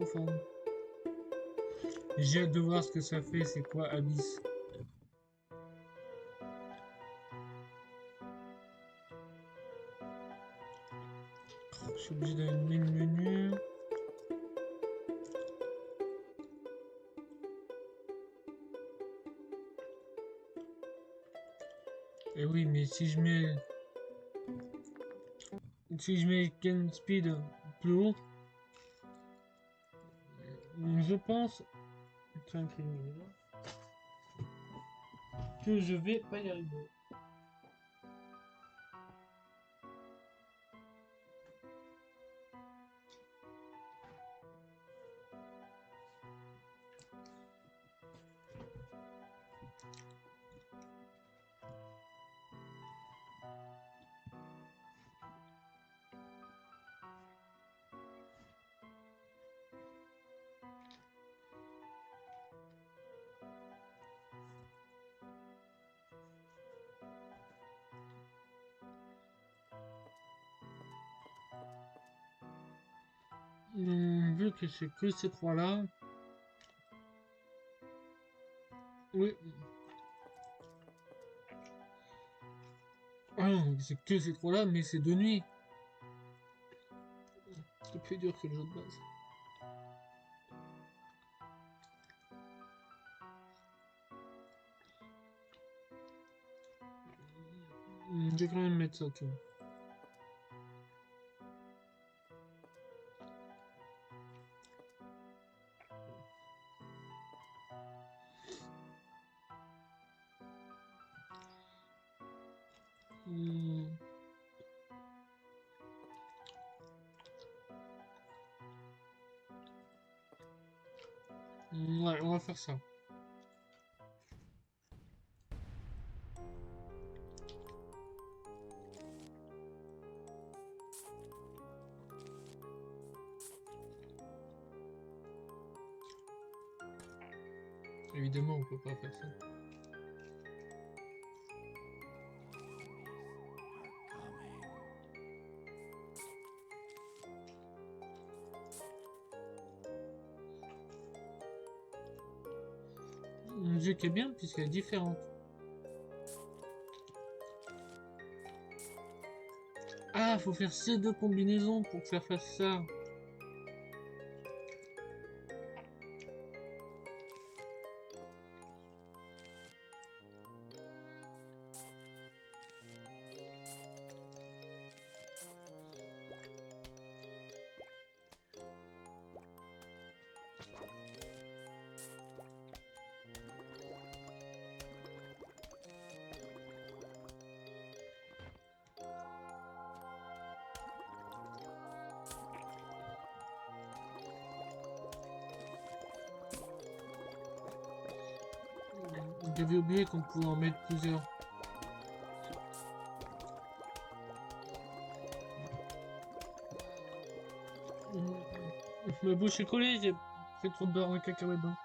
Profonde. J'ai hâte de voir ce que ça fait, c'est quoi Abyss. Je suis obligé d'allumer le menu. Et oui, mais si je mets Game Speed plus haut, je pense que je vais pas y arriver. Vu que c'est que ces trois-là, oui, ah non, c'est que ces trois-là, mais c'est de nuit. C'est plus dur que le jeu de base. Je vais quand même mettre ça, tu vois. Hmm. Ouais, on va faire ça. Évidemment, on peut pas faire ça. Une musique est bien puisqu'elle est différente. Ah, faut faire ces deux combinaisons pour que ça fasse ça. J'avais oublié qu'on pouvait en mettre plusieurs. Ma bouche est collée, j'ai fait trop de beurre de cacahuète dedans.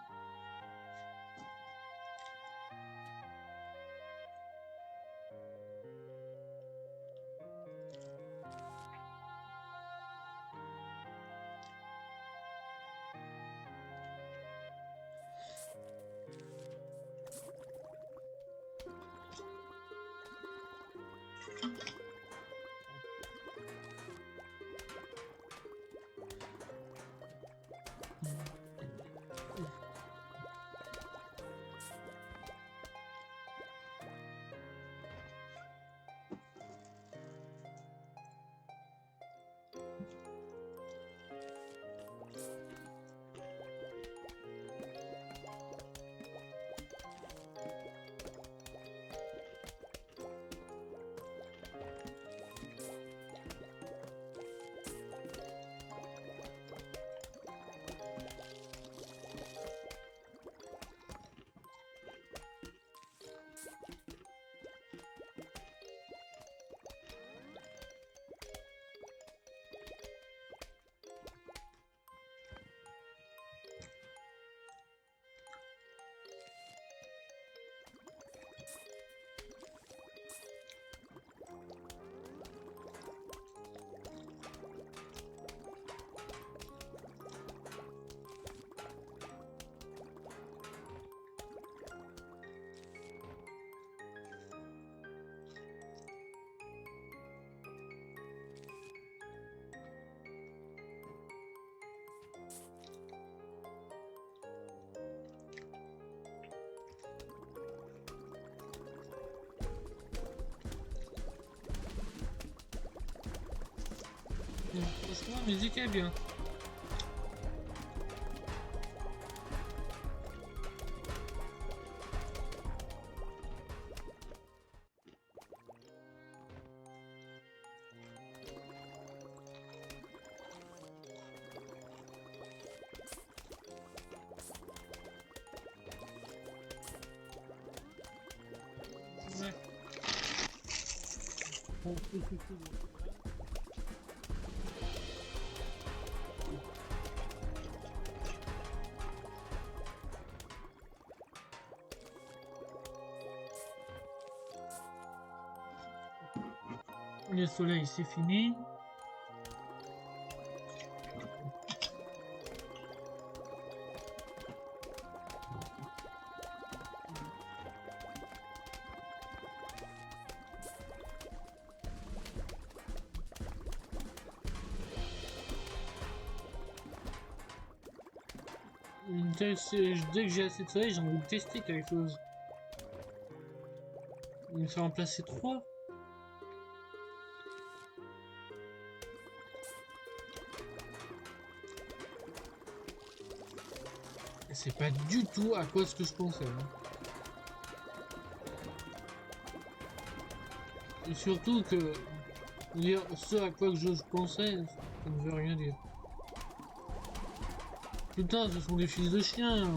Franchement, la musique est bien. Ouais. Bon, le soleil, c'est fini. Dès que j'ai assez de soleil, j'ai envie de tester quelque chose. Il me fait remplacer 3. C'est pas du tout à quoi ce que je pensais. Hein. Et surtout que dire ce à quoi que je pensais, ça ne veut rien dire. Putain, ce sont des fils de chiens.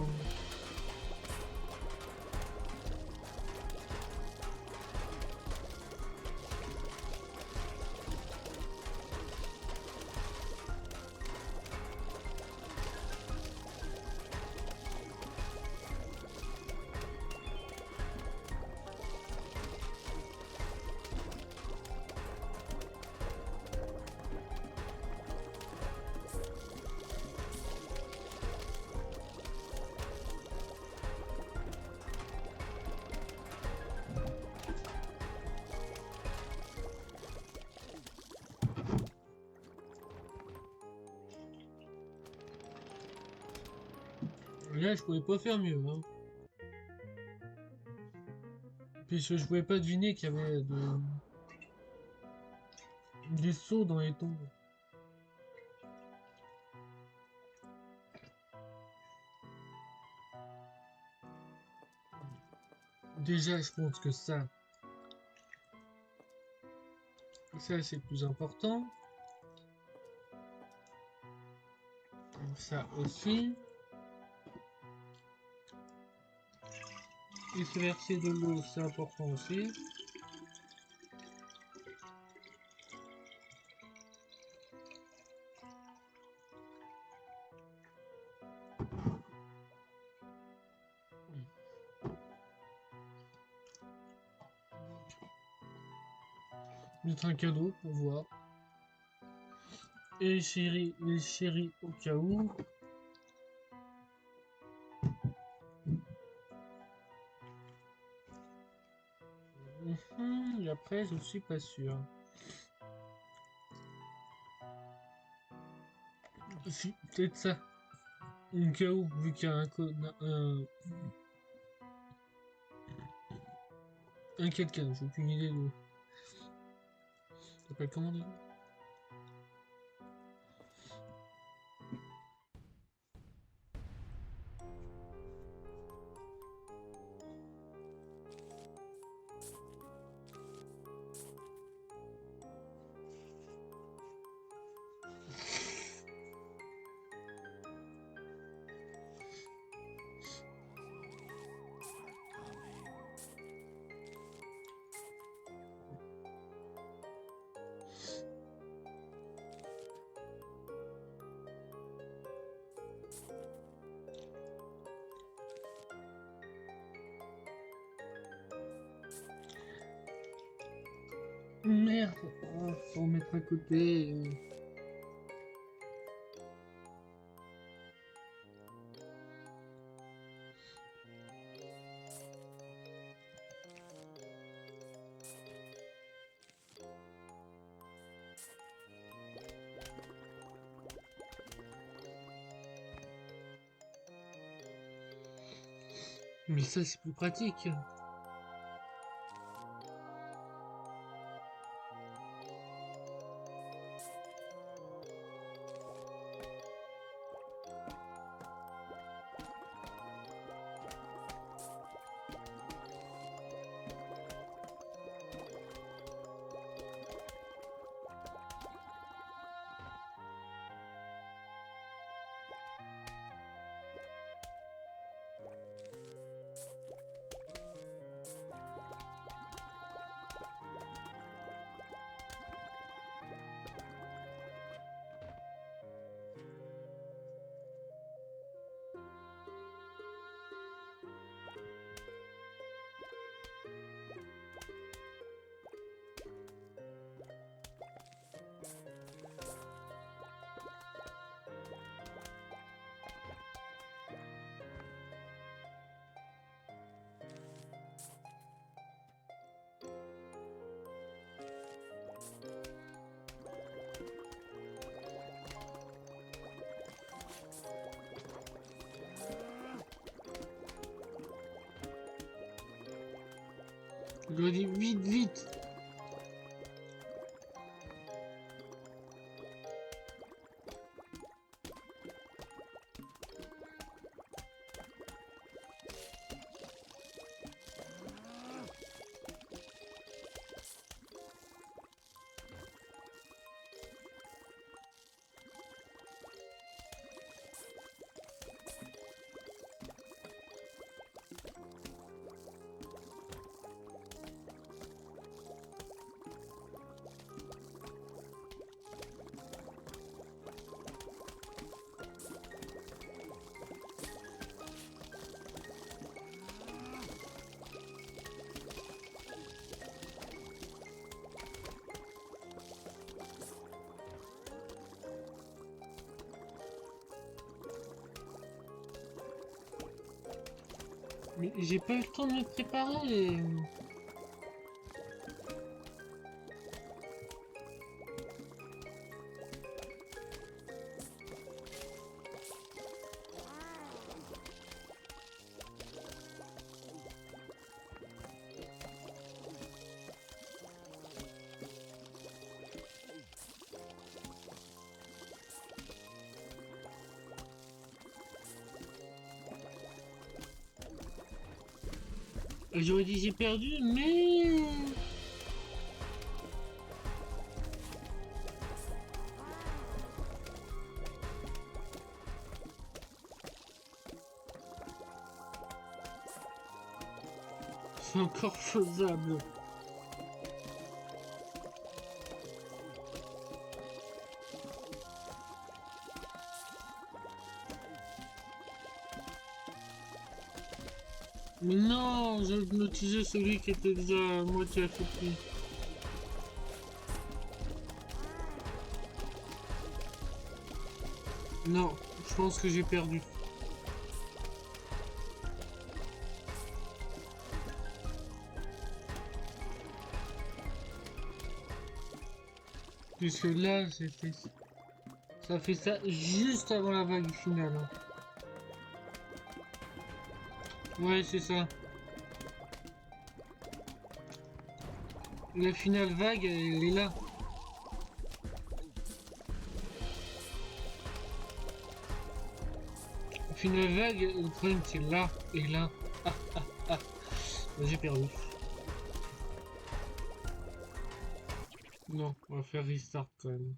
Là, je pouvais pas faire mieux. Hein. Puisque je pouvais pas deviner qu'il y avait des sauts dans les tombes. Déjà, je pense que ça c'est le plus important. Ça aussi. Et se verser de l'eau, c'est important aussi. Mettre un cadeau pour voir. Et les chéris au cas où. Et après, je suis pas sûr. Si, peut-être ça. Au cas où, vu qu'il y a un quelqu'un, j'ai aucune idée de. Ça s'appelle comment déjà? Merde, oh, faut mettre à côté. Mais ça, c'est plus pratique. Je dois dire vite, vite. Mais j'ai pas eu le temps de me préparer. J'aurais dit j'ai perdu, mais... C'est encore faisable. Mais non, j'ai hypnotisé celui qui était déjà à moitié affaibli. Non, je pense que j'ai perdu. Puisque là, c'était... Ça fait ça juste avant la vague finale. Hein. Ouais, c'est ça. La finale vague, elle est là. La finale vague, le problème c'est là et là. Ah, ah, ah. J'ai perdu. Non, on va faire restart quand même.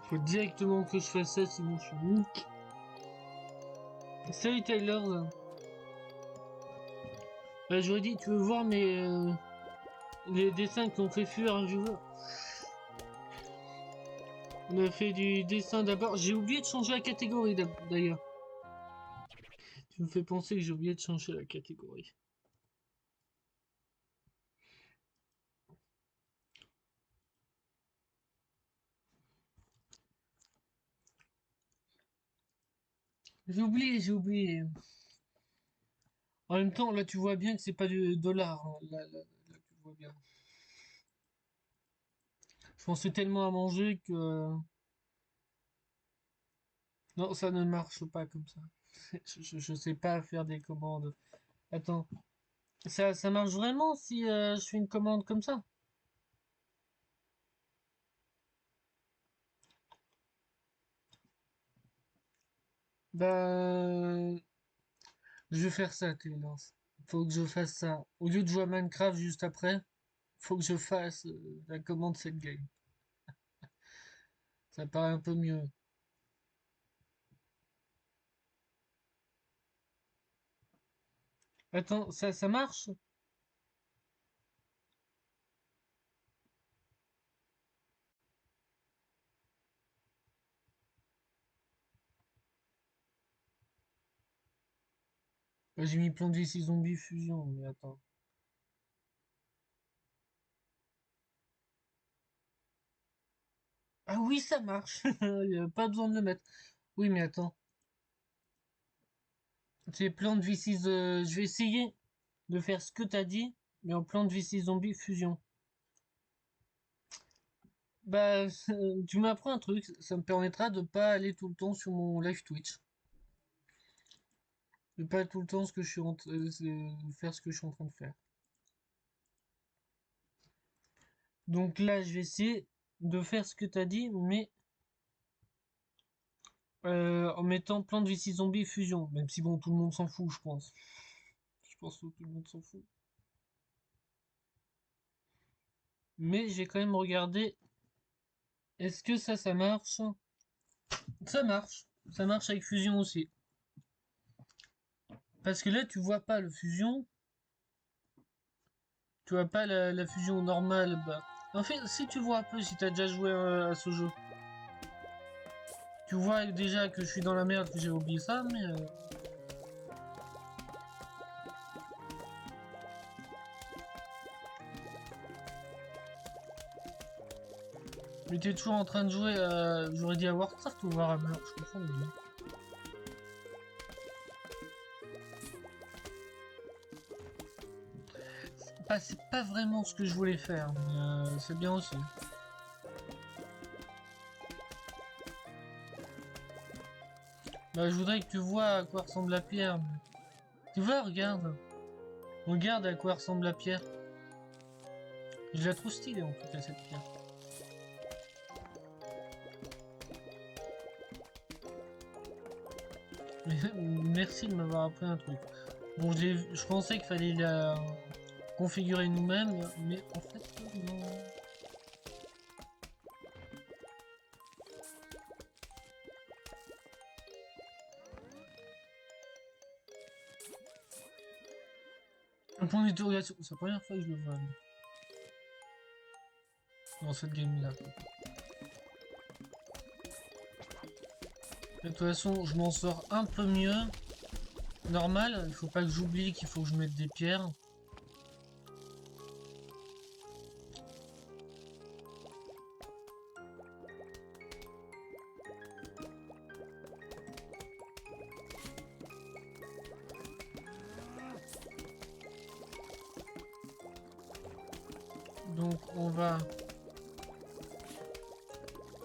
Faut directement que je fasse ça, sinon je suis nique. Salut Tyler. J'aurais dit, tu veux voir les dessins qu'on fait fuir un joueur. On a fait du dessin d'abord. J'ai oublié de changer la catégorie d'ailleurs. Tu me fais penser que j'ai oublié de changer la catégorie. J'ai oublié. En même temps, là, tu vois bien que c'est pas du dollar, hein. Là, tu vois bien. Je pensais tellement à manger que... Non, ça ne marche pas comme ça. Je sais pas faire des commandes. Attends, ça marche vraiment si je fais une commande comme ça? Bah, je vais faire ça, Clémence. Faut que je fasse ça. Au lieu de jouer à Minecraft juste après, faut que je fasse la commande cette game. Ça paraît un peu mieux. Attends, ça marche? J'ai mis Plants vs Zombie Fusion, mais attends. Ah oui, ça marche. Il y a pas besoin de le mettre. Oui, mais attends. C'est Plants vs... je vais essayer de faire ce que t'as dit, mais en Plants vs Zombie Fusion. Bah, tu m'apprends un truc, ça me permettra de pas aller tout le temps sur mon live Twitch. De pas tout le temps ce que je suis faire ce que je suis en train de faire. Donc là, je vais essayer de faire ce que t'as dit, mais en mettant Plants vs Zombie Fusion. Même si bon, tout le monde s'en fout, je pense. Je pense que tout le monde s'en fout. Mais j'ai quand même regardé. Est-ce que ça marche? Ça marche. Ça marche avec Fusion aussi. Parce que là, tu vois pas le Fusion. Tu vois pas la Fusion normale. Bah. En fait, si tu vois un peu, si t'as déjà joué à ce jeu, tu vois déjà que je suis dans la merde, que j'ai oublié ça, mais... Mais t'es toujours en train de jouer à... J'aurais dit à Warcraft ou Warhammer, je confonds les deux. C'est pas vraiment ce que je voulais faire, mais c'est bien aussi. Bah, je voudrais que tu vois à quoi ressemble la pierre. Tu vois, regarde. Regarde à quoi ressemble la pierre. Je la trouve stylée en tout cas, cette pierre. Merci de m'avoir appris un truc. Bon, je pensais qu'il fallait la configurer nous-mêmes, mais en fait, non. Un point d'interrogation. C'est la première fois que je le vois dans cette game-là. De toute façon, je m'en sors un peu mieux. Normal, il faut pas que j'oublie qu'il faut que je mette des pierres. Donc on va...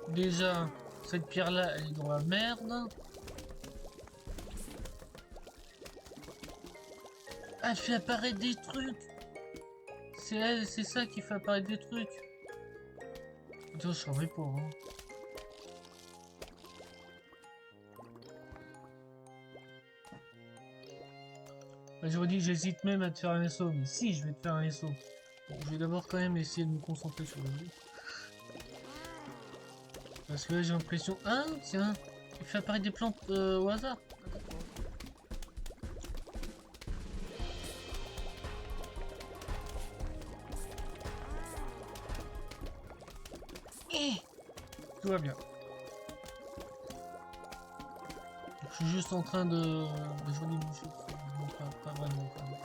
Déjà, cette pierre-là, elle est dans la merde. Ah, elle fait apparaître des trucs. C'est elle, c'est ça qui fait apparaître des trucs. Attends, je savais pas. Hein. Bah, j'aurais dit que j'hésite même à te faire un SO, mais si, je vais te faire un SO. Bon, je vais d'abord quand même essayer de me concentrer sur le jeu. Parce que là, j'ai l'impression... Ah, tiens, il fait apparaître des plantes au hasard. Eh, tout va bien. Je suis juste en train de jouer des musiques. Non, pas vraiment. Quand même.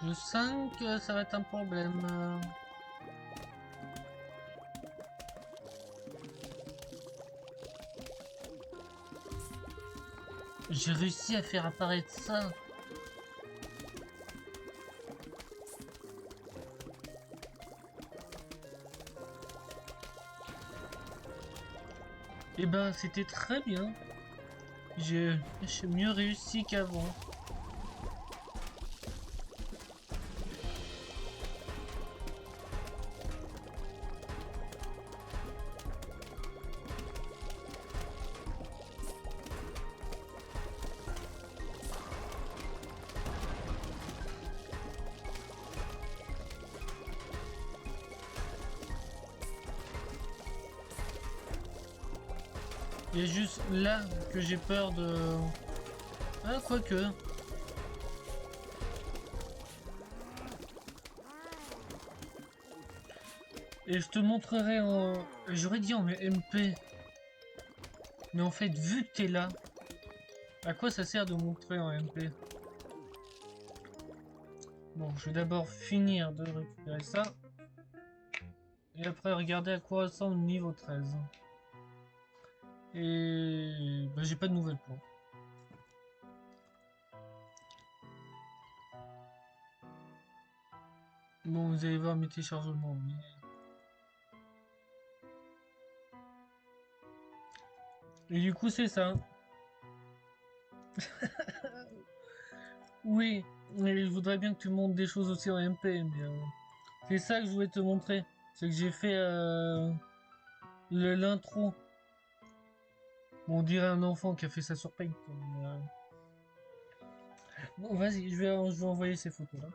Je sens que ça va être un problème. J'ai réussi à faire apparaître ça. Et ben, c'était très bien. J'ai mieux réussi qu'avant. Il y a juste là que j'ai peur de... Ah, quoique. Et je te montrerai en... J'aurais dit en MP. Mais en fait, vu que t'es là, à quoi ça sert de montrer en MP? Bon, je vais d'abord finir de récupérer ça. Et après, regarder à quoi ressemble le niveau 13. Et... Bah, j'ai pas de nouvelles plantes. Bon, vous allez voir mes téléchargements. Mais... Et du coup, c'est ça. Oui, mais je voudrais bien que tu montres des choses aussi en MP, mais c'est ça que je voulais te montrer. C'est que j'ai fait l'intro. Bon, on dirait un enfant qui a fait ça sur Paint. Mais, bon, vas-y, je vais envoyer ces photos là.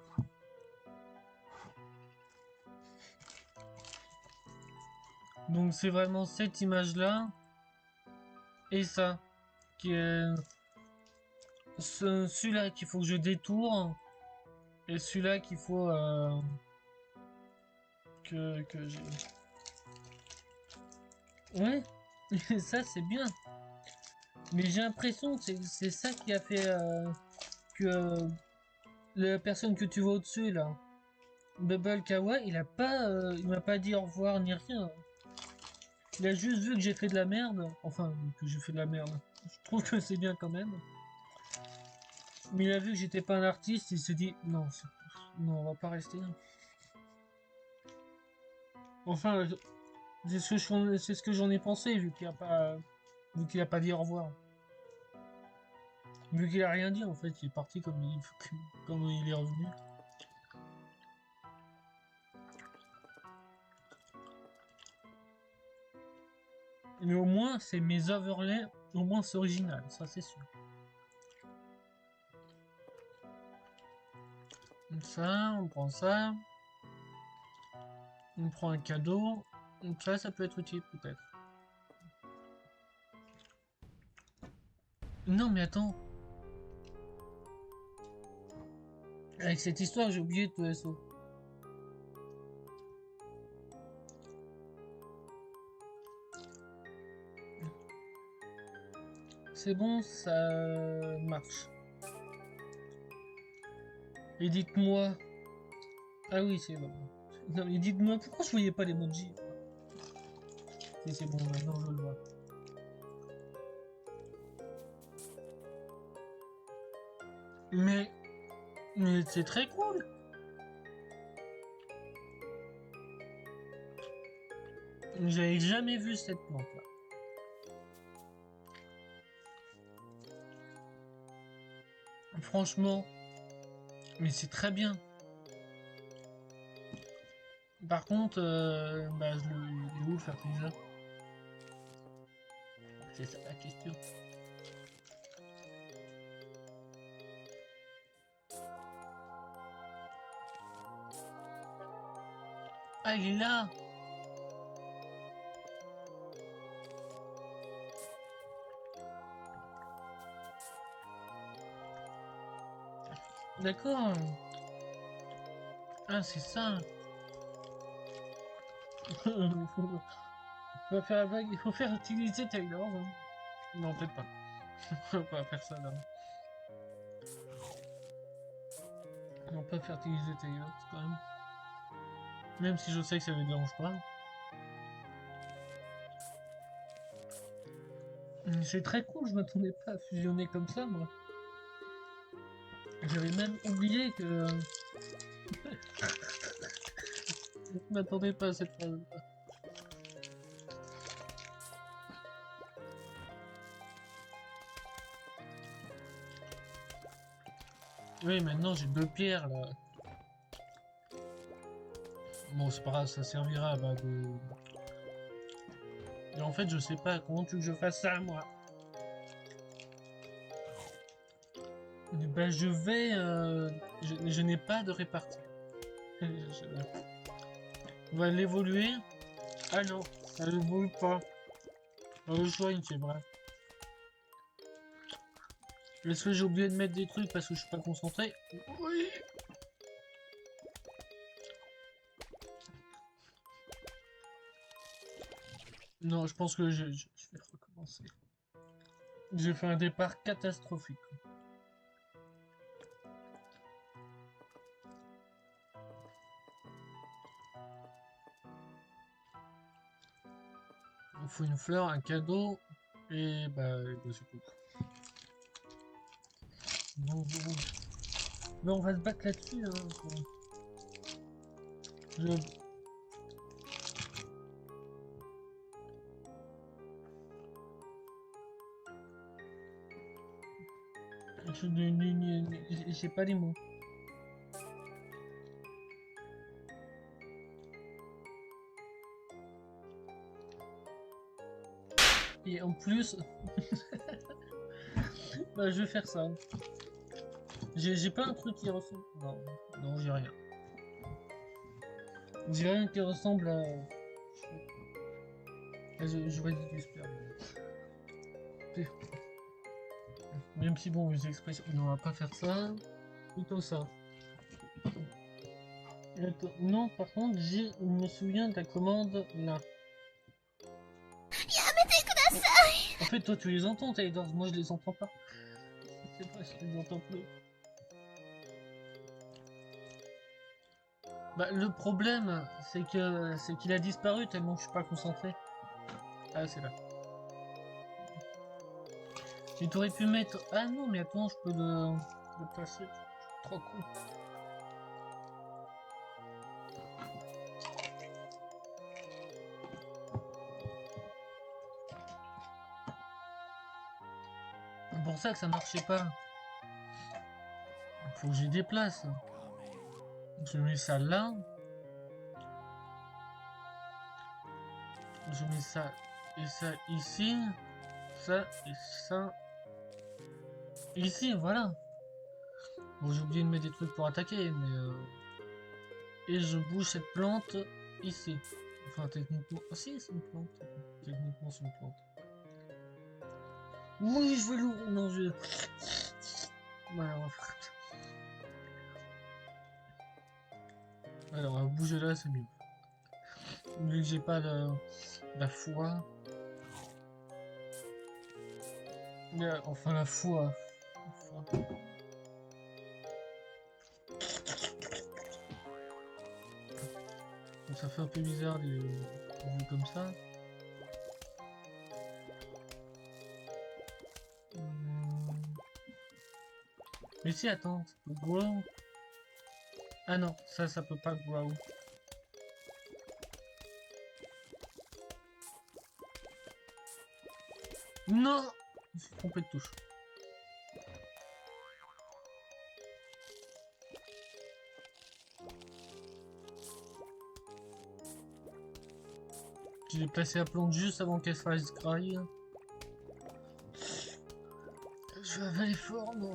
Donc c'est vraiment cette image là et ça qui est celui-là qu'il faut que je détourne et celui-là qu'il faut que j'ai. Ouais, ça c'est bien. Mais j'ai l'impression que c'est ça qui a fait que la personne que tu vois au-dessus là, Bubble Kawa, il m'a pas dit au revoir ni rien. Il a juste vu que j'ai fait de la merde. Enfin, que j'ai fait de la merde. Je trouve que c'est bien quand même. Mais il a vu que j'étais pas un artiste, il s'est dit non, non, on va pas rester. Enfin, c'est ce que j'en ai pensé vu qu'il a pas dit au revoir. Vu qu'il a rien dit en fait, il est parti comme il est revenu. Mais au moins, c'est mes overlays, au moins c'est original, ça c'est sûr. Donc ça, on prend ça. On prend un cadeau. Donc ça peut être utile peut-être. Non mais attends. Avec cette histoire, j'ai oublié de te SO. C'est bon, ça marche. Et dites-moi. Ah oui, c'est bon. Non mais dites-moi pourquoi je voyais pas l'emoji. Si c'est bon, maintenant je le vois. Mais, mais c'est très cool. J'avais jamais vu cette plante là. Franchement, mais c'est très bien. Par contre, bah, il est où le fertiliseur? C'est ça la question. Ah, il est là! D'accord. Ah, c'est ça. Il faut faire la blague, il faut faire utiliser Taylor. Hein. Non, peut-être pas. Faut pas faire ça là. On peut fertiliser tes yachts quand même. Même si je sais que ça les dérange pas. C'est très cool, je m'attendais pas à fusionner comme ça, moi. J'avais même oublié que... je m'attendais pas à cette phase. Oui, maintenant j'ai 2 pierres, là. Bon, c'est pas grave, ça servira, bah, de... Et en fait, je sais pas, comment tu veux que je fasse ça, moi? Bah, je vais... je n'ai pas de répartie. On va l'évoluer. Ah non, ça n'évolue pas. Le choix, c'est vrai. Est-ce que j'ai oublié de mettre des trucs parce que je suis pas concentré? Oui. Non, je pense que je vais recommencer. J'ai fait un départ catastrophique. Il faut une fleur, un cadeau, et bah c'est tout. Bon, bon. Mais on va se battre là-dessus. Hein. Je... J'ai pas les mots. Et en plus, bah, je vais faire ça. J'ai pas un truc qui ressemble. Non, non, j'ai rien. J'ai rien qui ressemble à. Je vois du super. Même si bon, les expressions. Non, on va pas faire ça. Plutôt ça. Non, par contre, je me souviens de la commande là. En fait, toi, tu les entends, Taylor. Moi, je les entends pas. C'est vrai, je les entends plus. Bah, le problème, c'est qu'il a disparu tellement que je suis pas concentré. Ah, c'est là. Tu t'aurais pu mettre. Ah non, mais attends, je peux le placer. Trop cool. C'est pour ça que ça marchait pas. Faut que j'y déplace. Je mets ça là. Je mets ça et ça ici. Ça et ça. Ici, voilà. Bon, j'ai oublié de mettre des trucs pour attaquer, mais... Et je bouge cette plante ici. Enfin, techniquement... Ah si, c'est une plante. Techniquement, c'est une plante. Oui, je veux l'ouvrir. Non, je... Voilà, on va faire comme ça. Alors, on va bouger là, c'est mieux. Vu que j'ai pas la foi. Enfin, la foi. Enfin. Ça fait un peu bizarre les vues comme ça. Mais si, attends, ça peut grow. Ah non, ça peut pas grow. Non, je me suis trompé de touche. J'ai placé la plante juste avant qu'elle se fasse graille. Je vais avaler fort, non.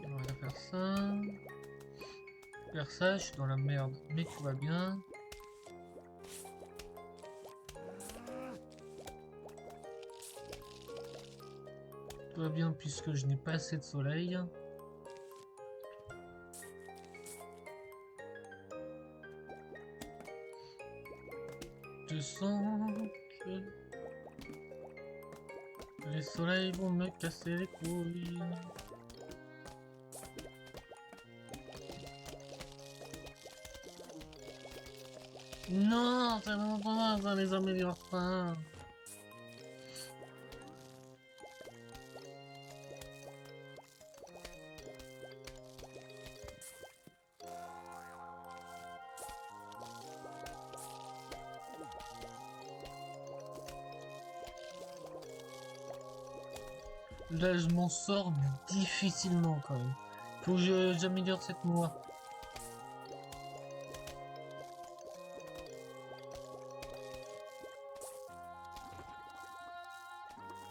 On va faire ça. Faire ça, je suis dans la merde. Mais tout va bien. Tout va bien puisque je n'ai pas assez de soleil. Je sens que Les soleils vont me casser les couilles. Non, ça les améliore pas. Là, je m'en sors difficilement quand même. Faut que j'améliore cette noix.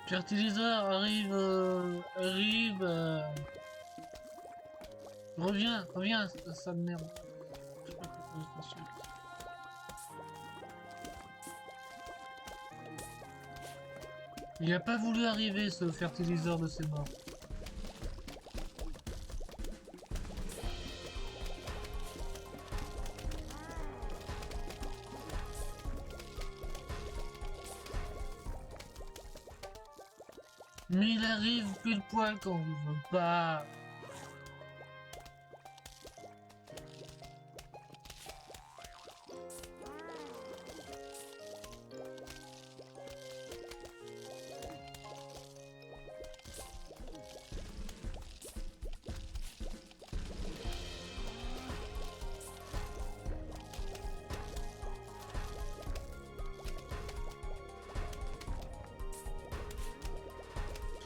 Fertiliseur arrive, reviens, ça de merde. Il a pas voulu arriver ce fertiliseur de ses morts. Mais il arrive pile poil quand on veut pas.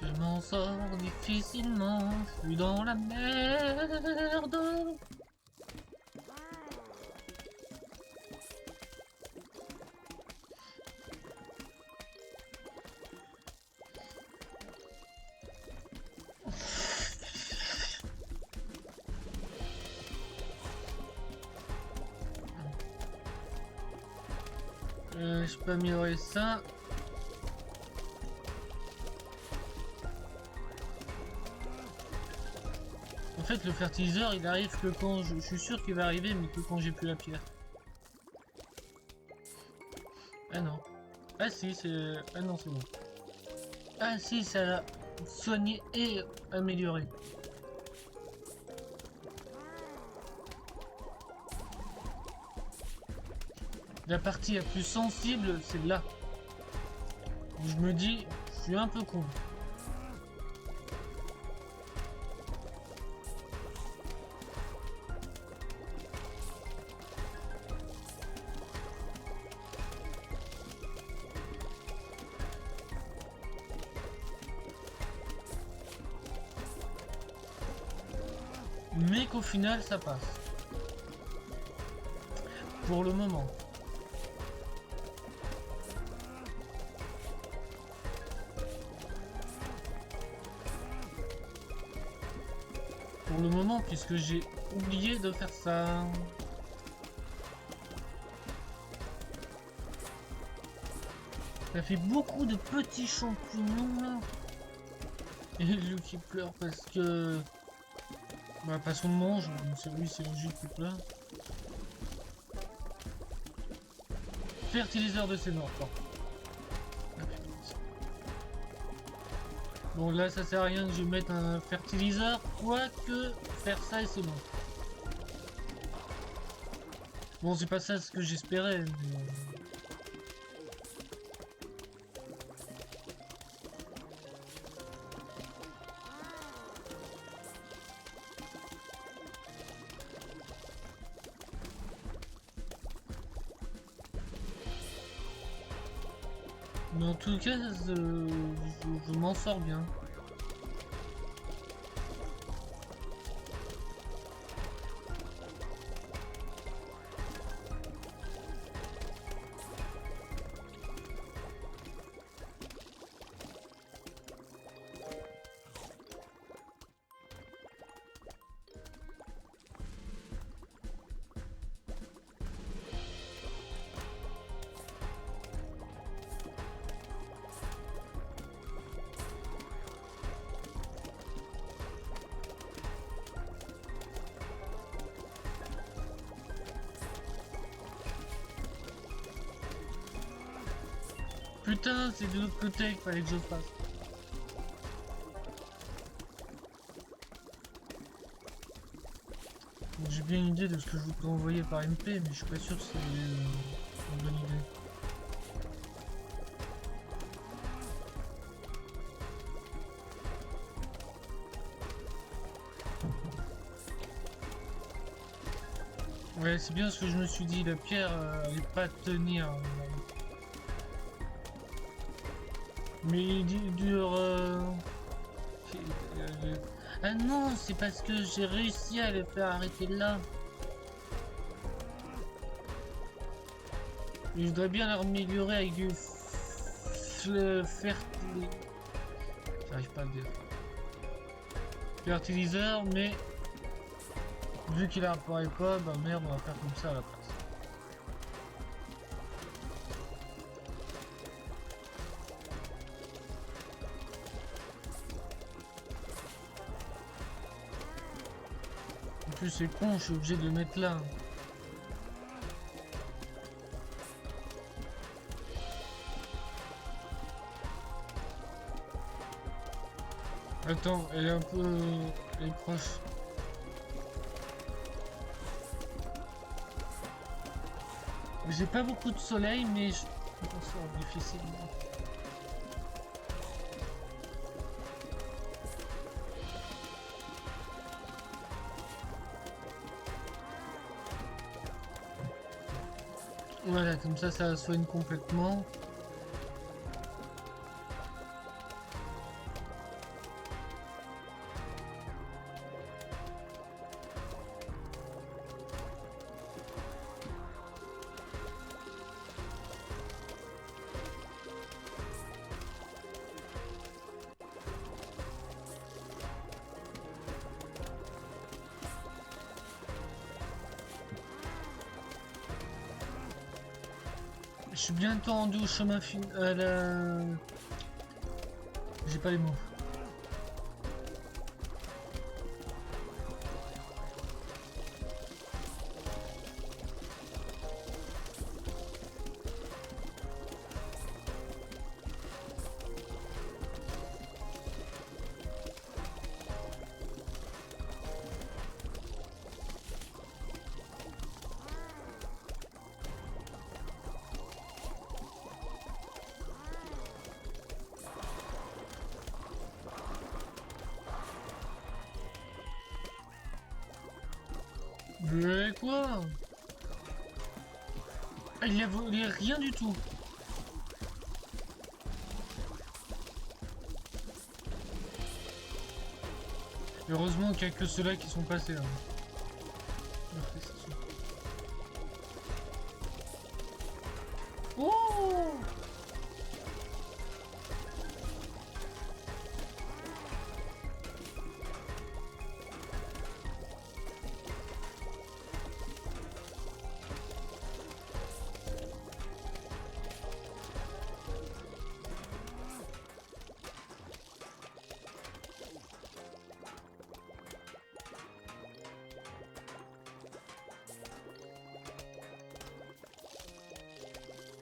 Je m'en sors difficilement, je suis dans la merde. Je peux améliorer ça. En fait, le fertiliseur, il arrive que quand je suis sûr qu'il va arriver, mais que quand j'ai plus la pierre. Ah non. Ah si, c'est... Ah non, c'est bon. Ah si, ça l'a soigné et amélioré. La partie la plus sensible, c'est là. Je me dis, je suis un peu con. Mais qu'au final, ça passe. Pour le moment. Pour le moment, puisque j'ai oublié de faire ça. Ça fait beaucoup de petits champignons là. Et le qui pleure parce que... Bah parce qu'on mange, c'est oui c'est logique qu'il pleure. Fertiliseur de ses morts. Bon là ça sert à rien que je mette un fertiliseur, quoique faire ça et c'est bon. Bon c'est pas ça ce que j'espérais, mais... Mais en tout cas, je m'en sors bien. Putain, c'est de l'autre côté qu'il fallait que je fasse. j'ai bien une idée de ce que je voudrais envoyer par MP, mais je suis pas sûr que c'est une bonne idée. Ouais, c'est bien ce que je me suis dit, la pierre, elle est pas à tenir. Mais il dure... Ah non, c'est parce que j'ai réussi à le faire arrêter là. Et je voudrais bien l'améliorer avec du j'arrive pas à le dire. Fertiliseur, mais vu qu'il apparaît pas, bah merde, on va faire comme ça à la place. En plus c'est con, je suis obligé de le mettre là. Attends, elle est un peu... Elle est proche. J'ai pas beaucoup de soleil, mais je... Attention, difficile. Voilà, comme ça soigne complètement. Je suis bientôt rendu au chemin final. J'ai pas les mots. Mais quoi? Ah, il y a volé rien du tout. Heureusement qu'il n'y a que ceux-là qui sont passés là. Oh!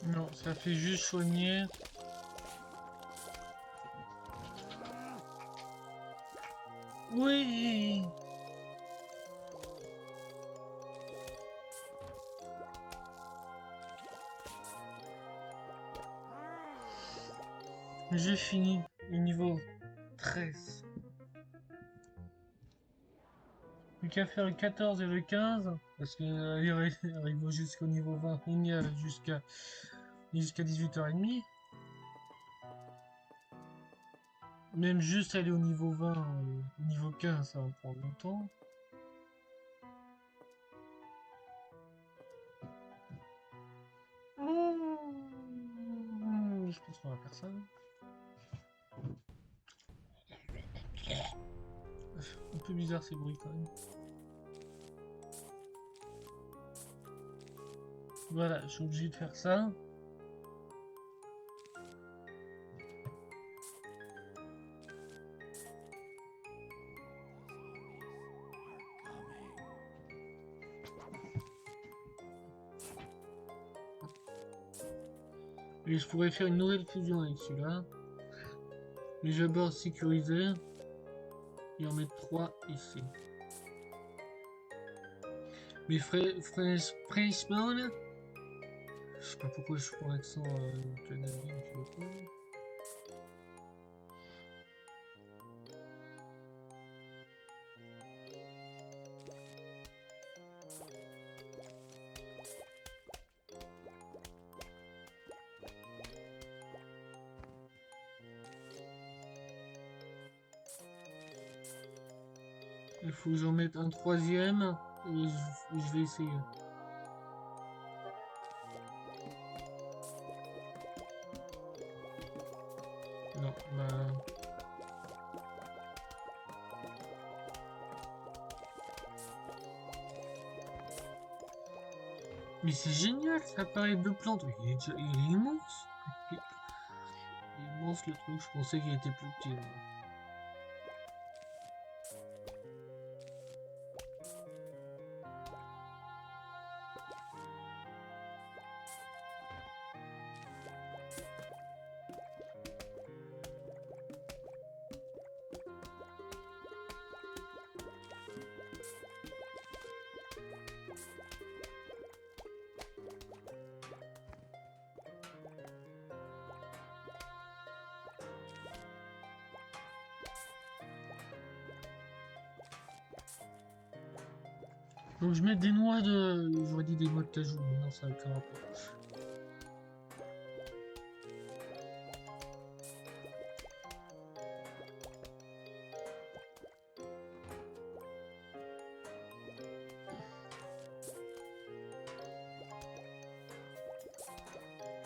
Non, ça fait juste soigner. Oui! J'ai fini le niveau 13. Plus qu'à faire le 14 et le 15, parce que arrive jusqu'au niveau 20, on y a jusqu'à 18h30. Même juste aller au niveau 20, au niveau 15, ça va prendre longtemps. Je pense qu'on va faire ça. Un peu bizarre ces bruits quand même. Voilà, je suis obligé de faire ça. Et je pourrais faire une nouvelle fusion avec celui-là. Mais je vais d'abord sécuriser. Et en mettre 3 ici. Mais Frenchman, là, je sais pas pourquoi je prends l'accent canadien, je sais pas. Il faut que j'en mette un troisième et je vais essayer. Non, bah... Mais c'est génial, ça apparaît deux plantes. Il est immense. Il est immense le truc, je pensais qu'il était plus petit. Donc je mets des noix de... J'aurais dit des noix de cajou, mais non, ça n'a aucun rapport.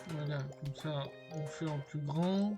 Voilà, comme ça, on fait en plus grand.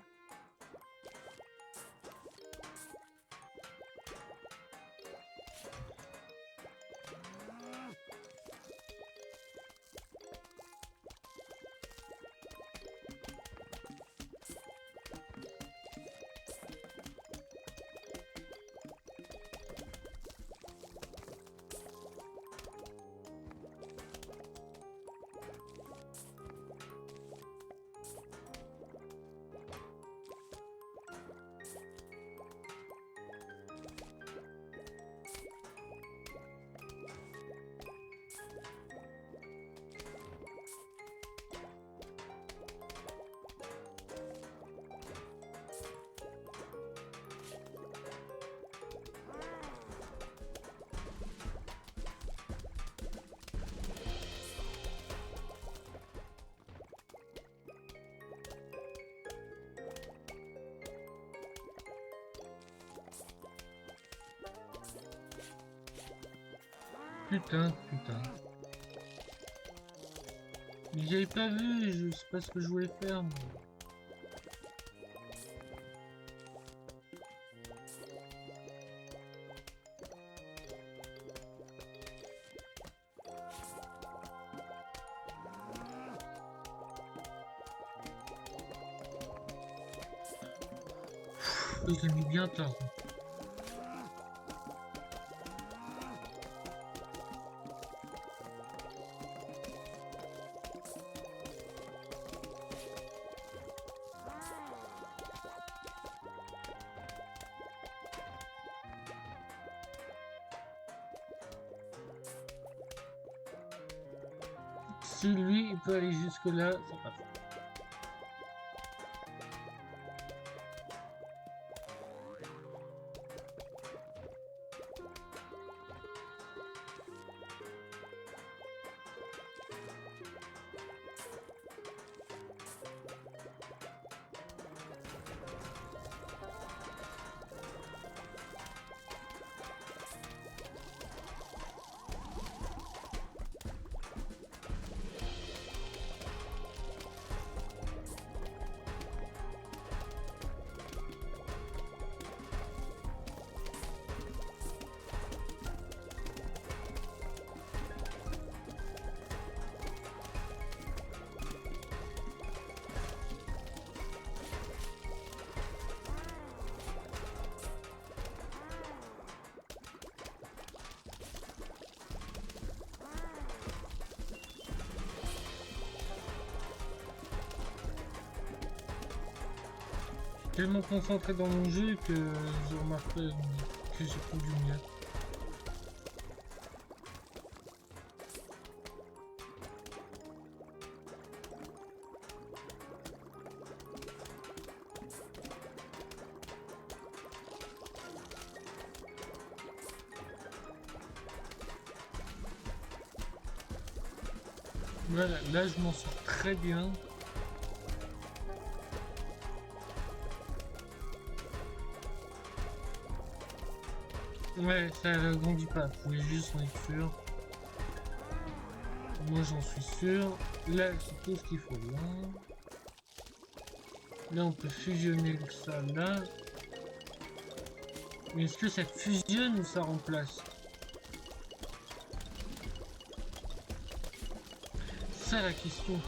Putain. Mais j'avais pas vu, je sais pas ce que je voulais faire. Mais... Je l'ai mis bien tard. Si lui, il peut aller jusque là, ça passe. Tellement concentré dans mon jeu que je remarquerai que j'ai plus du mieux. Voilà, là je m'en sors très bien. Ouais, ça grandit pas, vous pouvez juste en être sûr. Moi j'en suis sûr. Là c'est tout ce qu'il faut là. Là on peut fusionner ça là. Mais est-ce que ça fusionne ou ça remplace? C'est ça la question.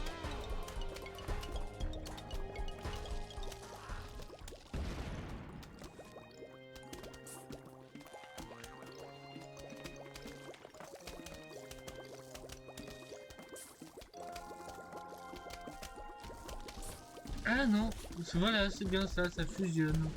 Ah non, voilà, c'est bien ça, ça fusionne.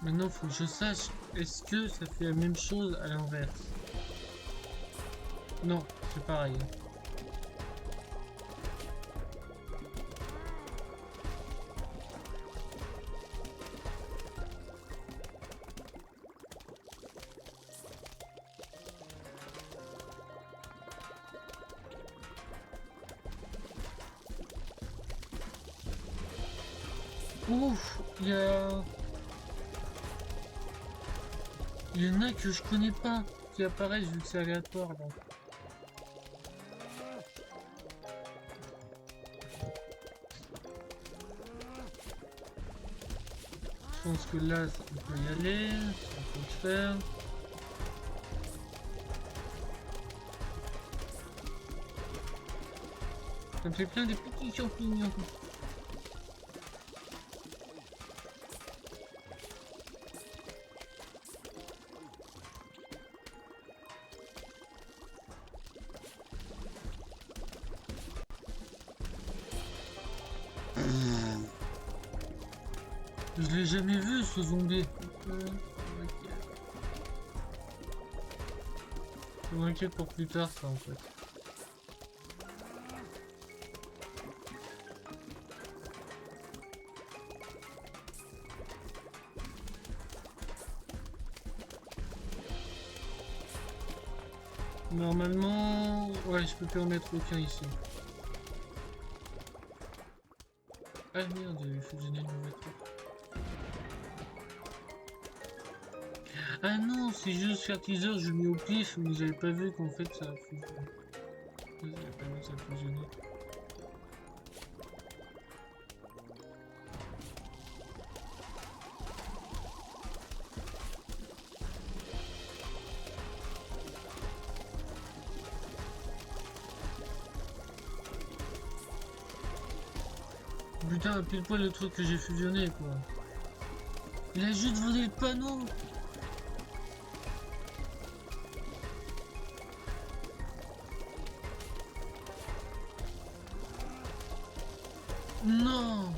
Maintenant, faut que je sache, est-ce que ça fait la même chose à l'inverse? Non, c'est pareil. Ouf, il y en a que je connais pas qui apparaissent vu que c'est aléatoire donc. Je pense que là, on peut y aller, ça peut le faire. Ça me fait plein de petits champignons. Je l'ai jamais vu ce zombie. Je m'inquiète pour plus tard ça en fait. Normalement, ouais, je peux plus en mettre aucun ici. Ah merde, il faut que j'en ai une nouvelle truc. Ah non, c'est juste fertiliseur, je l'ai mis au pif, mais j'avais pas vu qu'en fait ça a fusionné. J'avais pas vu que ça a fusionné. Putain, pile poil le truc que j'ai fusionné quoi. Il a juste volé le panneau. Non.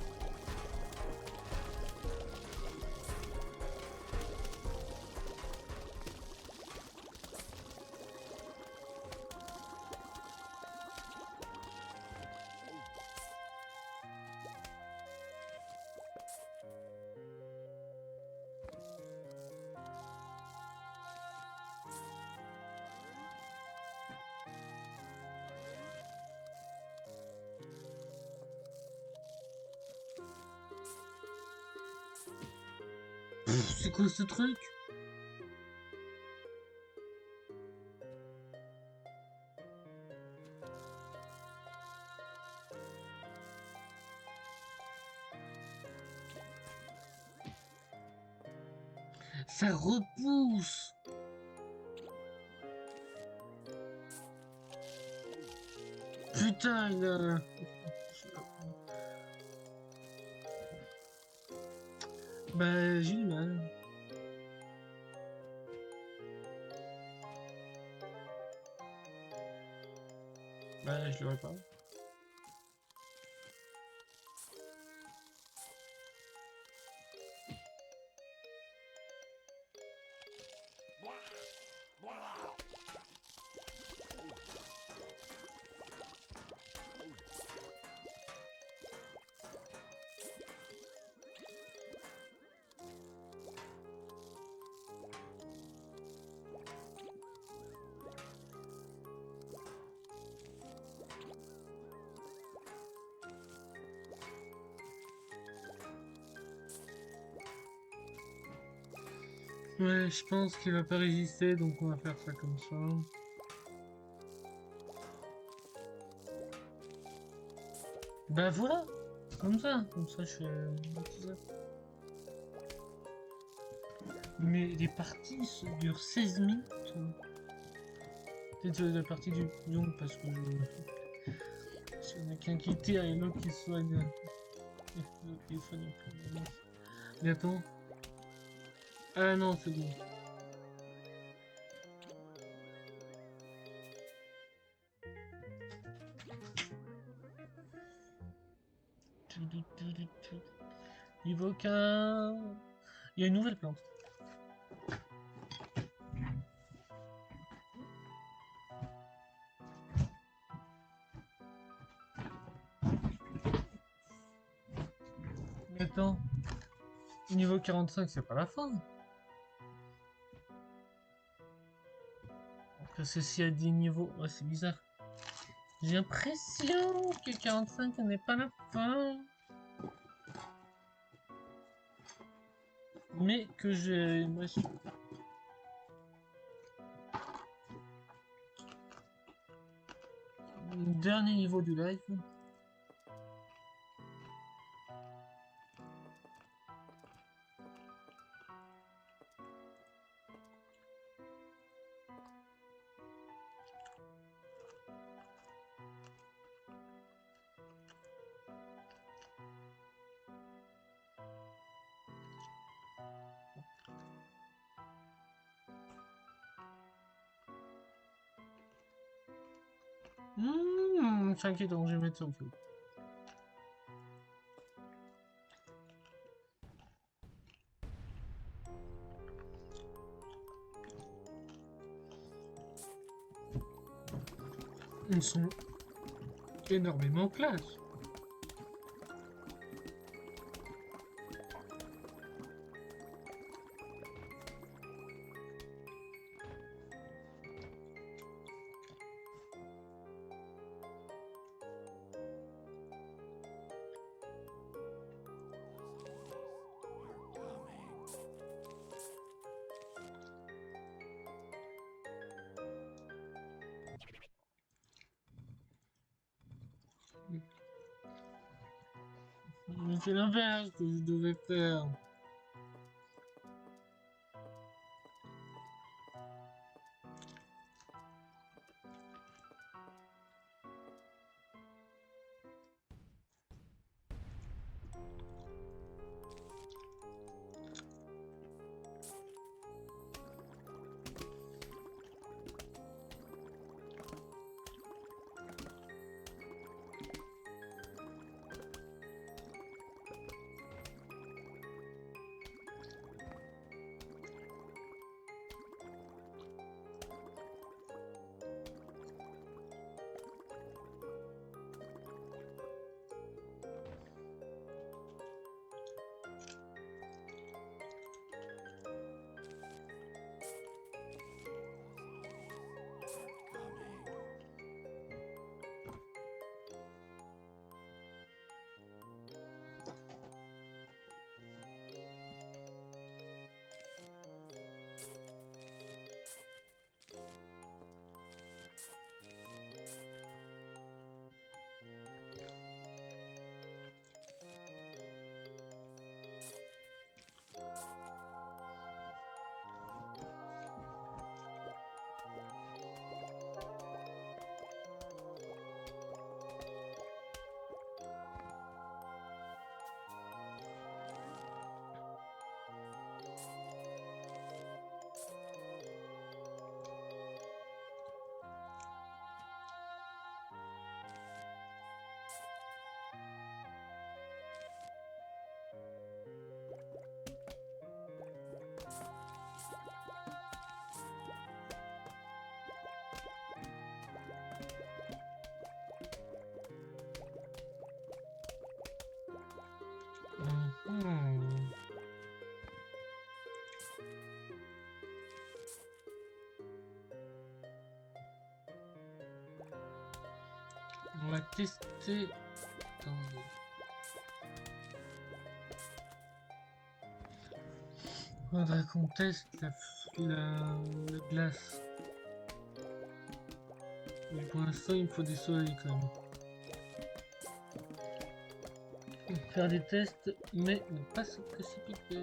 C'est quoi ce truc? Ça repousse. Putain, il a... Bah, j'ai eu mal. Bah, je l'aurais pas. Ouais, je pense qu'il va pas résister, donc on va faire ça comme ça. Bah voilà, comme ça je fais. Mais les parties durent 16 minutes. Peut-être la partie du pion parce que si on a qu'un qui tire et l'autre qui soigne. Il soigne un peu. Mais attends. Ah non, c'est bon. Niveau 15. Il y a une nouvelle plante. Mais attends. Niveau 45, c'est pas la fin. Que ceci a des niveaux. Ouais, c'est bizarre. J'ai l'impression que 45 n'est pas la fin. Mais que j'ai. Dernier niveau du live. C'est inquiétant, je vais mettre ça au feu. Ils sont énormément classe. C'est l'inverse que je devais faire. On va tester. Attendez. Faudrait qu'on teste la glace. Mais pour l'instant, il me faut du soleil quand même. Faire des tests, mais ne pas se précipiter.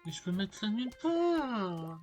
Et je peux mettre ça nulle part.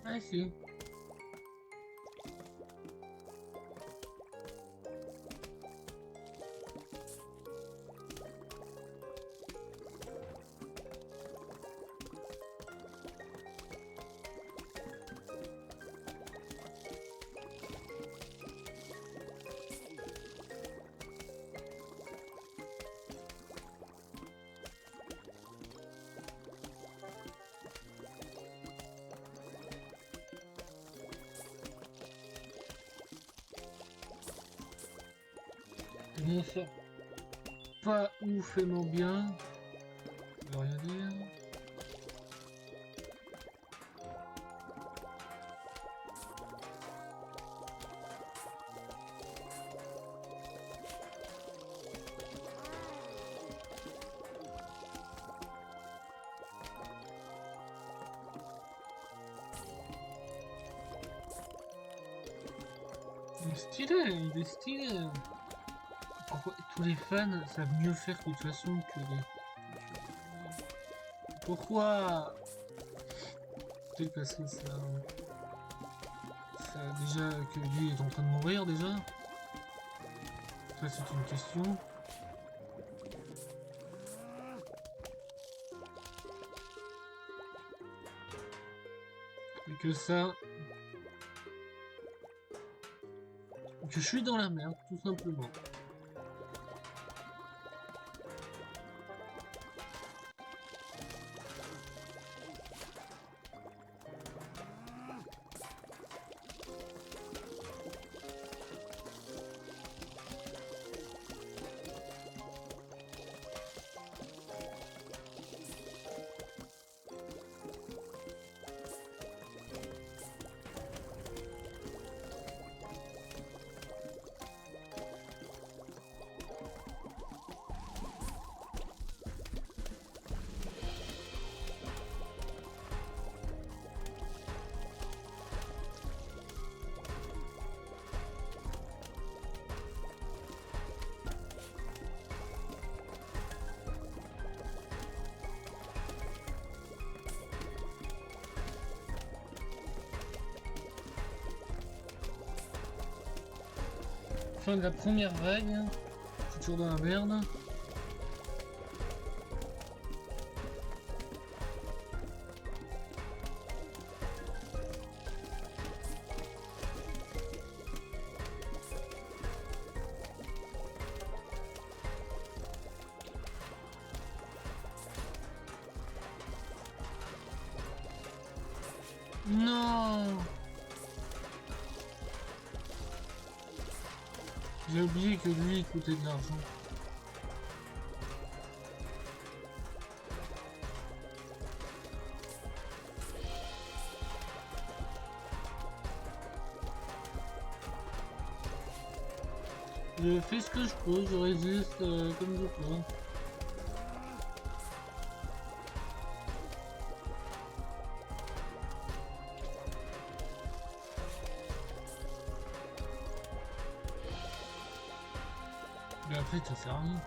Ah si. Bien sûr. Pas oufement bien. Je veux rien dire. Il est stylé, il est stylé. Pourquoi tous les fans savent mieux faire de toute façon que les... Pourquoi? Peut-être parce que ça déjà que lui est en train de mourir déjà. Ça c'est une question. Et que ça... Que je suis dans la merde, tout simplement. Fin de la première vague, c'est toujours dans la merde. Non! J'ai oublié que lui il coûtait de l'argent. Je fais ce que je peux, je résiste comme je peux. Mais en fait ça sert à rien.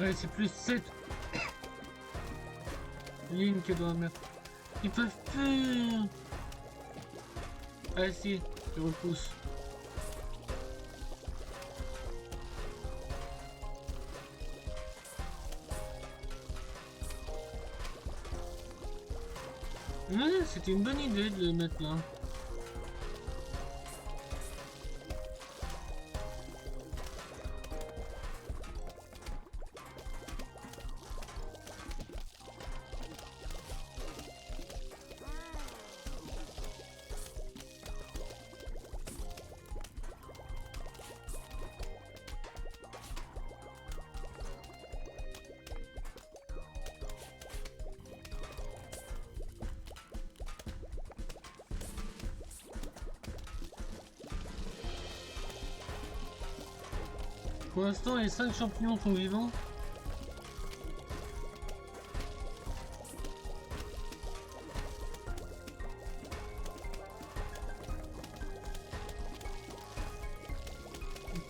Ouais, c'est plus 7 lignes qu'elle doit mettre. Ils peuvent plus. Ah si, je repousse. Ouais, c'était une bonne idée de le mettre là. Pour l'instant, les 5 champignons sont vivants.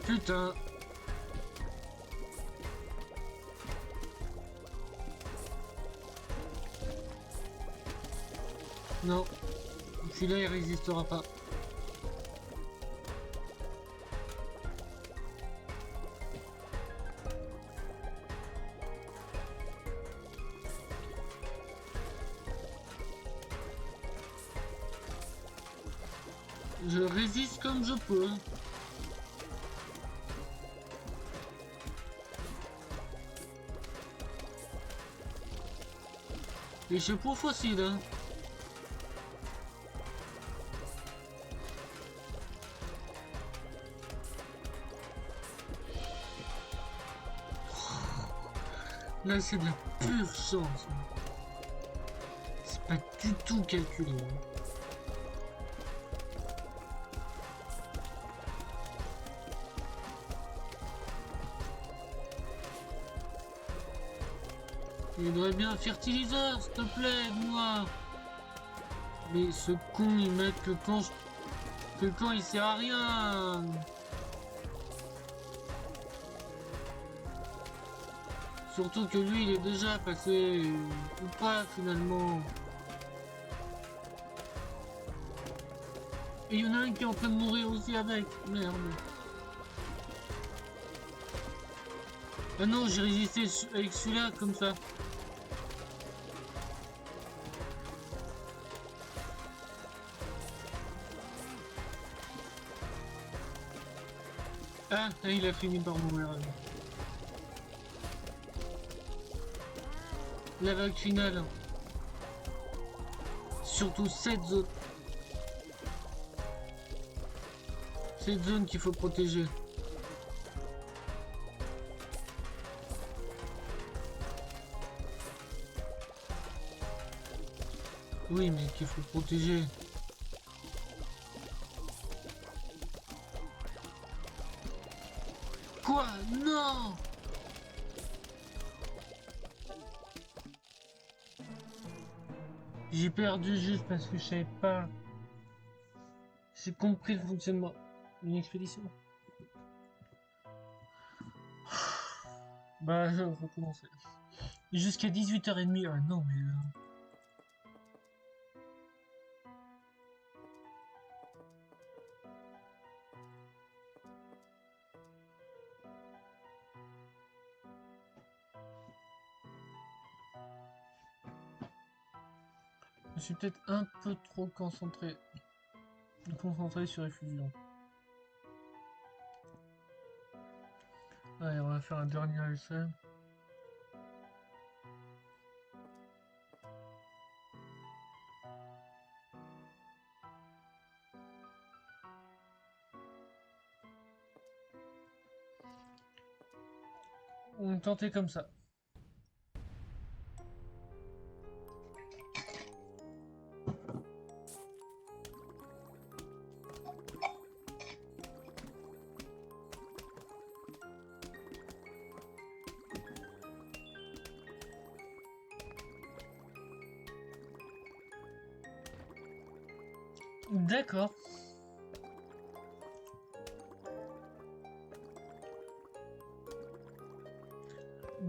Putain. Non. Celui-là, il résistera pas. Je résiste comme je peux. Et c'est pas facile, hein. Là, c'est de la pure chance. C'est pas du tout calculé. Il devrait bien un fertiliseur, s'il te plaît, moi. Mais ce con, il met que quand il sert à rien. Surtout que lui, il est déjà passé ou pas finalement. Et il y en a un qui est en train de mourir aussi avec. Merde. Ah non, j'ai résisté avec celui-là comme ça. Ah, il a fini par mourir. La vague finale. Surtout cette zone. Cette zone qu'il faut protéger. Oui, mais qu'il faut protéger. Quoi? Non! J'ai perdu juste parce que je savais pas. J'ai compris le fonctionnement d'une expédition. Bah, je vais recommencer. Jusqu'à 18h30. Ah non, mais. Je suis peut-être un peu trop concentré sur les fusions. Allez, on va faire un dernier essai. On tentait comme ça. D'accord.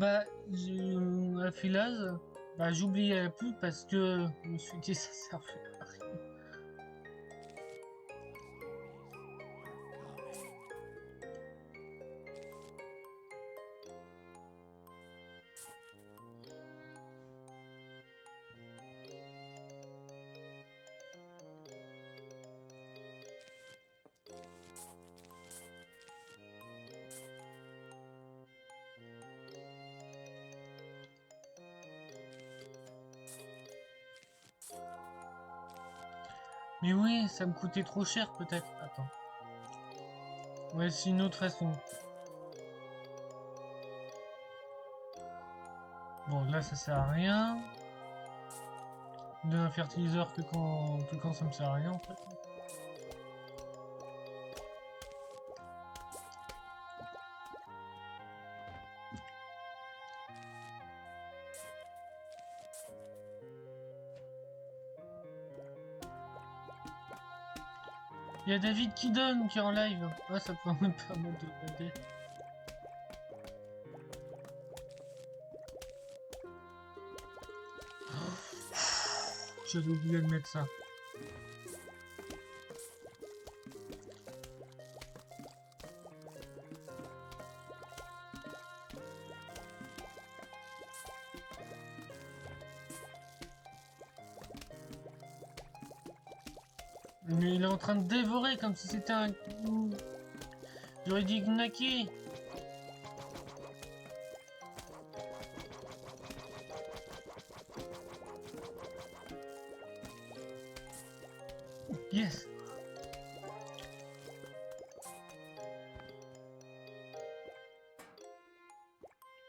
Bah, la filase, bah, j'oubliais la pub parce que je me suis dit ça servait à rien. Mais oui, ça me coûtait trop cher peut-être. Attends. Ouais, c'est une autre façon. Bon, là ça sert à rien. D'un fertiliseur que quand ça me sert à rien en fait. Il y a David qui donne, qui est en live. Ah, ça pourrait me permettre de l'aider. J'avais oublié de mettre ça. Mais il est en train de dévorer comme si c'était un... J'aurais dit Gnaki. Yes.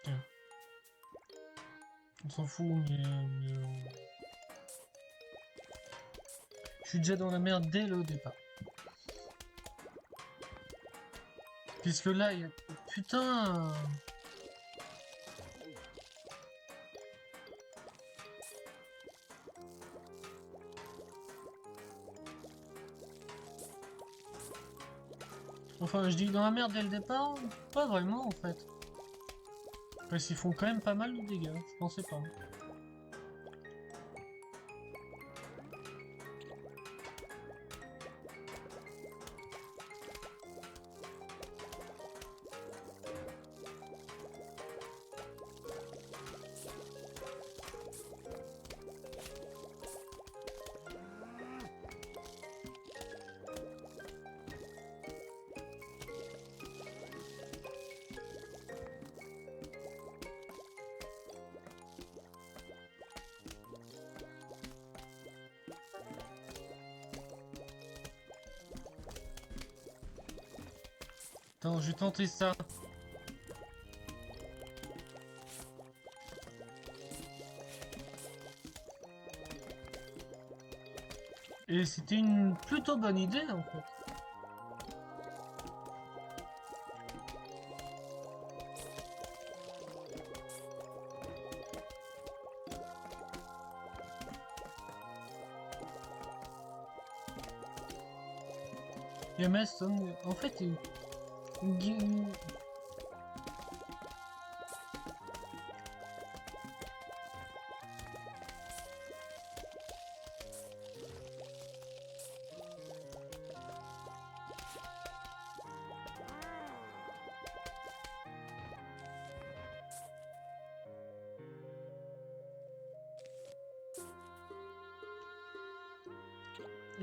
Tiens. On s'en fout, mais... Je suis déjà dans la merde dès le départ. Puisque là, il y a... Putain. Enfin, je dis dans la merde dès le départ, pas vraiment en fait. Parce qu'ils font quand même pas mal de dégâts, je pensais pas. Attends, je vais tenter ça. Et c'était une plutôt bonne idée en fait. MS, en fait, il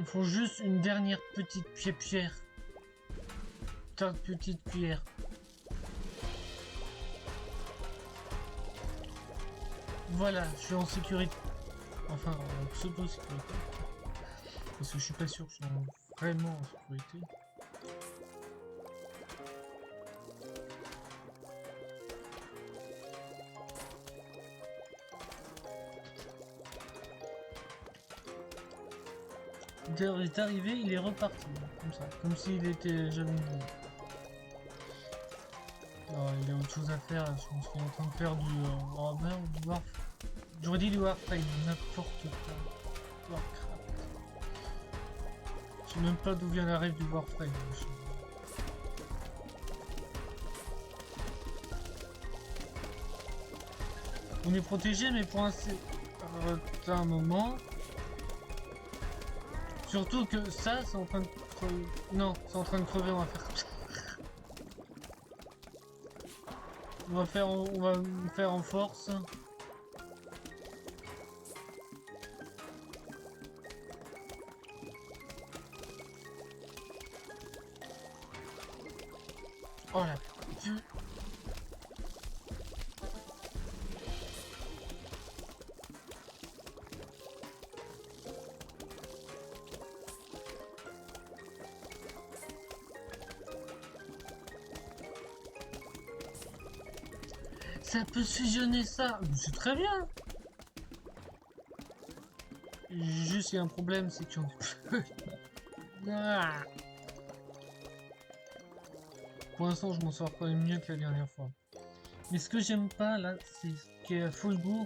faut juste une dernière petite pierre. Putain de petite pierre. Voilà, je suis en sécurité. Enfin, en pseudo-sécurité. Parce que je suis pas sûr que je suis vraiment en sécurité. Il est arrivé, il est reparti, comme ça, comme s'il était jamais venu. Alors, il a autre chose à faire, je pense qu'il est en train de faire du Warhammer ou du Warframe. J'aurais dit du Warframe, n'importe quoi. Warcraft. Je sais même pas d'où vient la rêve du Warframe. On est protégé, mais pour un certain moment. Surtout que ça, c'est en train de crever. Non, c'est en train de crever, on va faire comme ça. On va faire en force. Oh la pu... Ça peut se fusionner ça, c'est très bien. Juste il y a un problème, c'est qu'on ah. Pour l'instant je m'en sors quand même mieux que la dernière fois. Mais ce que j'aime pas là, c'est qu'il y a Folgour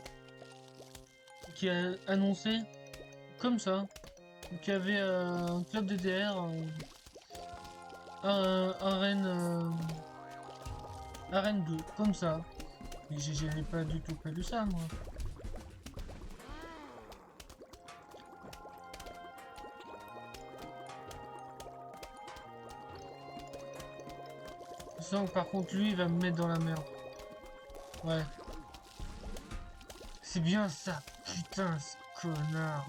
qui a annoncé comme ça qu'il y avait un club DDR, Arène 2, comme ça. Mais j'avais pas du tout prévu ça, moi. Je sens que par contre, lui, il va me mettre dans la merde. Ouais. C'est bien ça, putain, ce connard.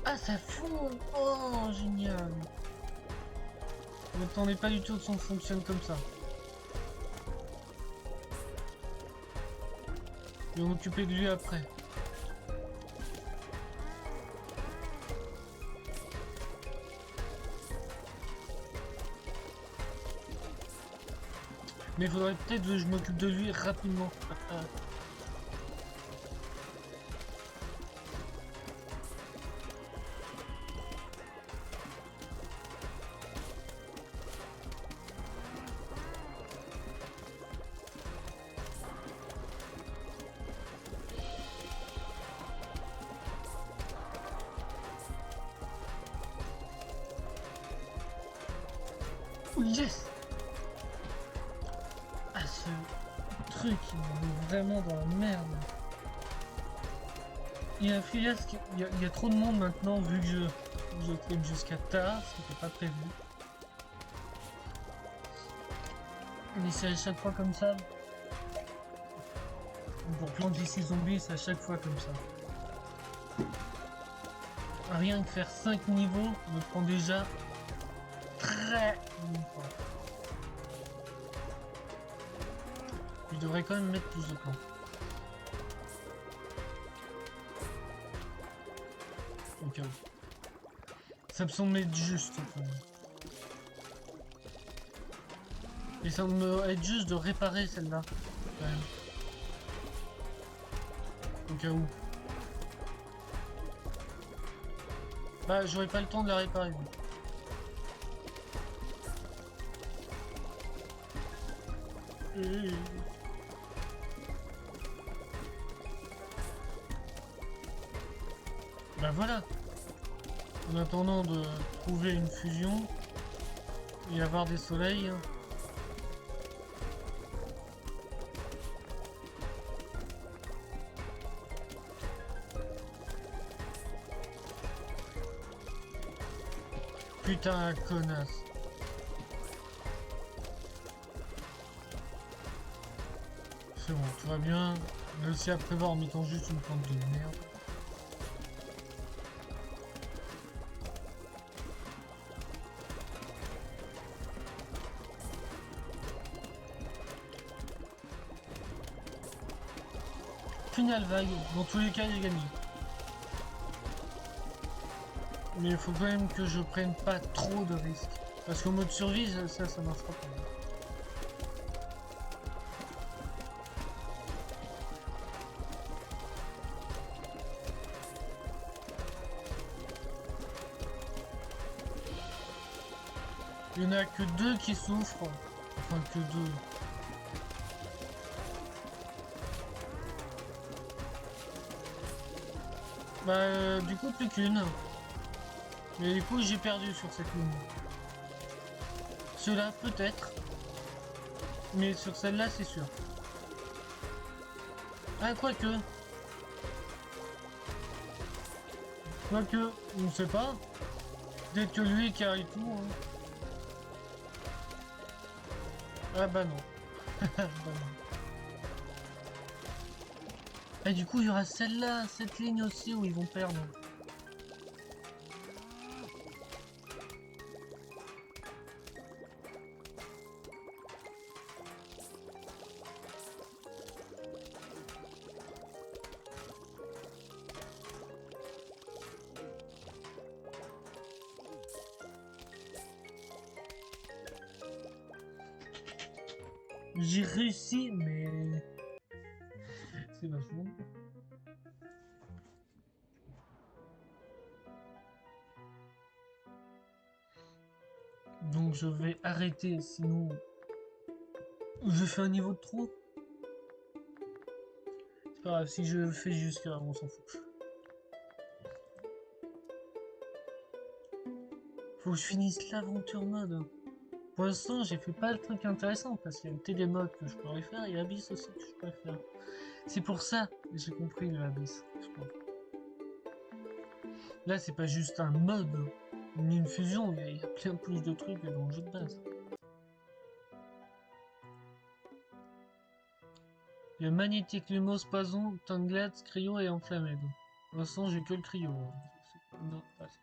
Ah, ça fond! Oh, génial! Je m'attendais pas du tout que ça fonctionne comme ça. Je vais m'occuper de lui après. Mais il faudrait peut-être que je m'occupe de lui rapidement. Yes! Ah, ce truc, il est vraiment dans la merde. Il y a un fiasque, il y a trop de monde maintenant, vu que je claim jusqu'à tard, ce qui n'était pas prévu. Mais c'est à chaque fois comme ça. Pour planter ces zombies, c'est à chaque fois comme ça. Rien que faire 5 niveaux me prend déjà très longtemps. Je devrais quand même mettre plus de temps. Au cas où. Ça me semble être juste quand même. Et ça me être juste de réparer celle-là. Quand même. Au cas où. Bah j'aurais pas le temps de la réparer. Bah voilà. En attendant de trouver une fusion et avoir des soleils. Putain, connasse. C'est bon, tout va bien. Réussi à prévoir en mettant juste une plante de merde. Finale vague, dans tous les cas j'ai gagné. Mais il faut quand même que je prenne pas trop de risques. Parce qu'au mode survie, ça marchera pas. Il n'y en a que 2 qui souffrent. Enfin, que 2. Bah, du coup, plus qu'une. Mais du coup, j'ai perdu sur cette ligne. Cela peut-être. Mais sur celle-là, c'est sûr. Ah, quoique. Quoique, on sait pas. Peut-être que lui qui arrive tout. Hein. Ah bah non. Bah non. Et du coup, il y aura celle-là, cette ligne aussi où ils vont perdre. J'ai réussi, mais c'est vachement. Donc je vais arrêter, sinon je fais un niveau de trop. C'est pas grave, si je fais jusqu'à, on s'en fout. Faut que je finisse l'aventure mode. Pour l'instant, j'ai fait pas le truc intéressant parce qu'il y a le télémode que je pourrais faire et Abyss aussi que je pourrais faire. C'est pour ça que j'ai compris le Abyss. Là, c'est pas juste un mode, ni une fusion, il y a plein plus de trucs dans le jeu de base. Il y a Magnétique, Lumos, Poison, Tangled, Cryo et Enflammé. Pour l'instant, j'ai que le Cryo. Non, pas ça.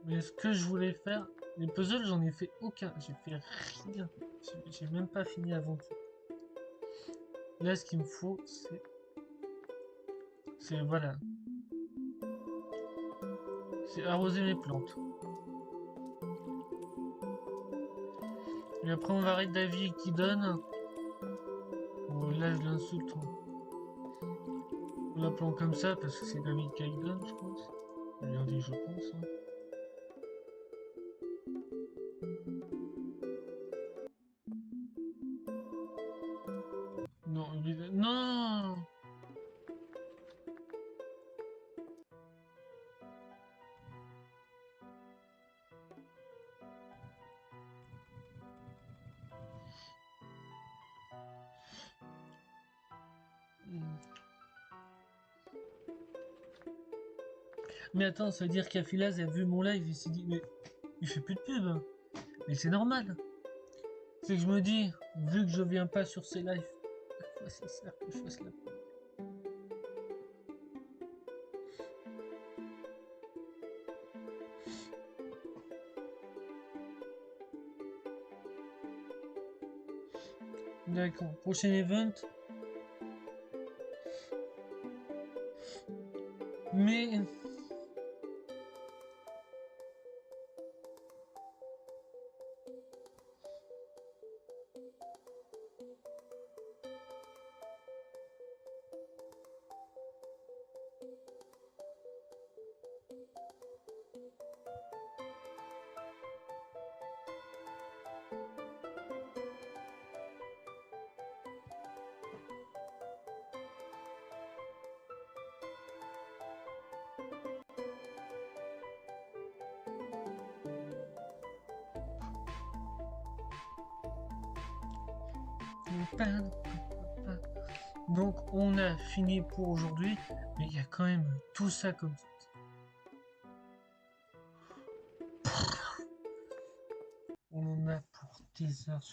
Mais ce que je voulais faire, les puzzles, j'en ai fait aucun. J'ai fait rien. J'ai même pas fini l'aventure. Là, ce qu'il me faut, c'est voilà. C'est arroser mes plantes. Et après, on va arrêter d'avis qui donne. Bon, là, je l'insulte. En l'appelant comme ça parce que c'est David qui donne, je pense. Bien dit, je pense. Hein. Non, non. Mais attends, ça veut dire qu'Afilaz a vu mon live et s'est dit, mais il fait plus de pub. Hein. Mais c'est normal. C'est que je me dis, vu que je viens pas sur ces lives, à quoi ça sert que je fasse la pub? D'accord, prochain event. Mais donc on a fini pour aujourd'hui, mais il y a quand même tout ça comme ça. On en a pour des heures sur